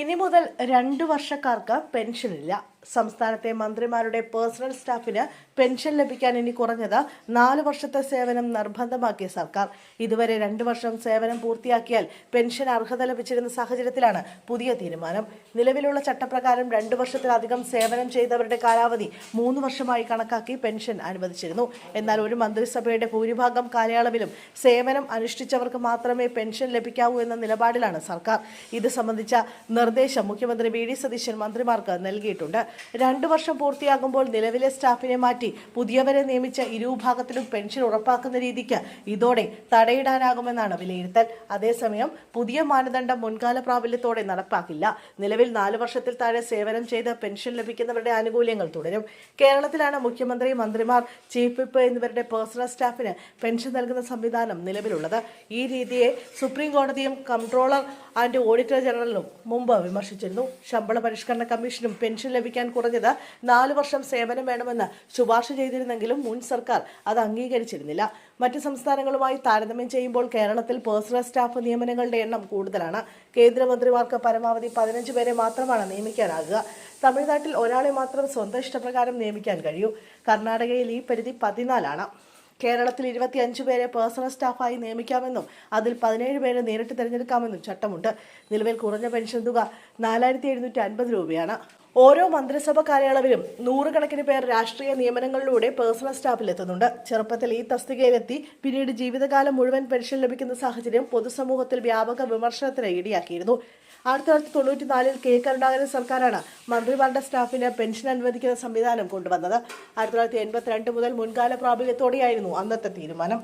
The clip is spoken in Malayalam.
ഇനി മുതൽ 2 വർഷക്കാർക്ക് പെൻഷനില്ല. സംസ്ഥാനത്തെ മന്ത്രിമാരുടെ പേഴ്സണൽ സ്റ്റാഫിന് പെൻഷൻ ലഭിക്കാൻ ഇനി കുറഞ്ഞത് 4 വർഷത്തെ സേവനം നിർബന്ധമാക്കിയ സർക്കാർ. ഇതുവരെ 2 വർഷം സേവനം പൂർത്തിയാക്കിയാൽ പെൻഷൻ അർഹത ലഭിച്ചിരുന്ന സാഹചര്യത്തിലാണ് പുതിയ തീരുമാനം. നിലവിലുള്ള ചട്ടപ്രകാരം 2 വർഷത്തിലധികം സേവനം ചെയ്തവരുടെ കാലാവധി 3 വർഷമായി കണക്കാക്കി പെൻഷൻ അനുവദിച്ചിരുന്നു. എന്നാൽ ഒരു മന്ത്രിസഭയുടെ ഭൂരിഭാഗം കാലയളവിലും സേവനം അനുഷ്ഠിച്ചവർക്ക് മാത്രമേ പെൻഷൻ ലഭിക്കാവൂ എന്ന നിലപാടിലാണ് സർക്കാർ. ഇത് സംബന്ധിച്ച നിർദ്ദേശം മുഖ്യമന്ത്രി വി.ഡി. സതീശൻ മന്ത്രിമാർക്ക് നൽകിയിട്ടുണ്ട്. 2 വർഷം പൂർത്തിയാകുമ്പോൾ നിലവിലെ സ്റ്റാഫിനെ മാറ്റി പുതിയവരെ നിയമിച്ച ഇരുവിഭാഗത്തിലും പെൻഷൻ ഉറപ്പാക്കുന്ന രീതിക്ക് ഇതോടെ തടയിടാനാകുമെന്നാണ് വിലയിരുത്തൽ. അതേസമയം പുതിയ മാനദണ്ഡം മുൻകാല പ്രാബല്യത്തോടെ നടപ്പാക്കില്ല. നിലവിൽ 4 വർഷത്തിൽ താഴെ സേവനം ചെയ്ത് പെൻഷൻ ലഭിക്കുന്നവരുടെ ആനുകൂല്യങ്ങൾ തുടരും. കേരളത്തിലാണ് മുഖ്യമന്ത്രി, മന്ത്രിമാർ, ചീഫ് വിപ്പ് എന്നിവരുടെ പേഴ്സണൽ സ്റ്റാഫിന് പെൻഷൻ നൽകുന്ന സംവിധാനം നിലവിലുള്ളത്. ഈ രീതിയെ സുപ്രീം കോടതിയും കംട്രോളർ ആൻഡ് ഓഡിറ്റർ ജനറലും മുമ്പ് വിമർശിച്ചിരുന്നു. ശമ്പള പരിഷ്കരണ കമ്മീഷനും പെൻഷൻ ലഭിക്കാൻ കുറഞ്ഞത് 4 വർഷം സേവനം വേണമെന്ന് ശുപാർശ ചെയ്തിരുന്നെങ്കിലും മുൻ സർക്കാർ അത് അംഗീകരിച്ചിരുന്നില്ല. മറ്റ് സംസ്ഥാനങ്ങളുമായി താരതമ്യം ചെയ്യുമ്പോൾ കേരളത്തിൽ പേഴ്സണൽ സ്റ്റാഫ് നിയമനങ്ങളുടെ എണ്ണം കൂടുതലാണ്. കേന്ദ്രമന്ത്രിമാർക്ക് പരമാവധി 15 പേരെ മാത്രമാണ് നിയമിക്കാനാകുക. തമിഴ്നാട്ടിൽ ഒരാളെ മാത്രം സ്വന്തം ഇഷ്ടപ്രകാരം നിയമിക്കാൻ കഴിയൂ. കർണാടകയിൽ ഈ പരിധി 14 ആണ്. കേരളത്തിൽ 25 പേരെ പേഴ്സണൽ സ്റ്റാഫായി നിയമിക്കാമെന്നും അതിൽ 17 പേരെ നേരിട്ട് തിരഞ്ഞെടുക്കാമെന്നും ചട്ടമുണ്ട്. നിലവിൽ കുറഞ്ഞ പെൻഷൻ തുക 4750 രൂപയാണ്. ഓരോ മന്ത്രിസഭ കാലയളവിലും 100 കണക്കിന് പേർ രാഷ്ട്രീയ നിയമനങ്ങളിലൂടെ പേഴ്സണൽ സ്റ്റാഫിലെത്തുന്നുണ്ട്. ചെറുപ്പത്തിൽ ഈ തസ്തികയിലെത്തി പിന്നീട് ജീവിതകാലം മുഴുവൻ പെൻഷൻ ലഭിക്കുന്ന സാഹചര്യം പൊതുസമൂഹത്തിൽ വ്യാപക വിമർശനത്തിന് ഇടയാക്കിയിരുന്നു. 1994 കെ കരുണാകരൻ സർക്കാരാണ് മന്ത്രിമാരുടെ സ്റ്റാഫിന് പെൻഷൻ അനുവദിക്കുന്ന സംവിധാനം കൊണ്ടുവന്നത്. 1982 മുതൽ മുൻകാല പ്രാബല്യത്തോടെയായിരുന്നു അന്നത്തെ തീരുമാനം.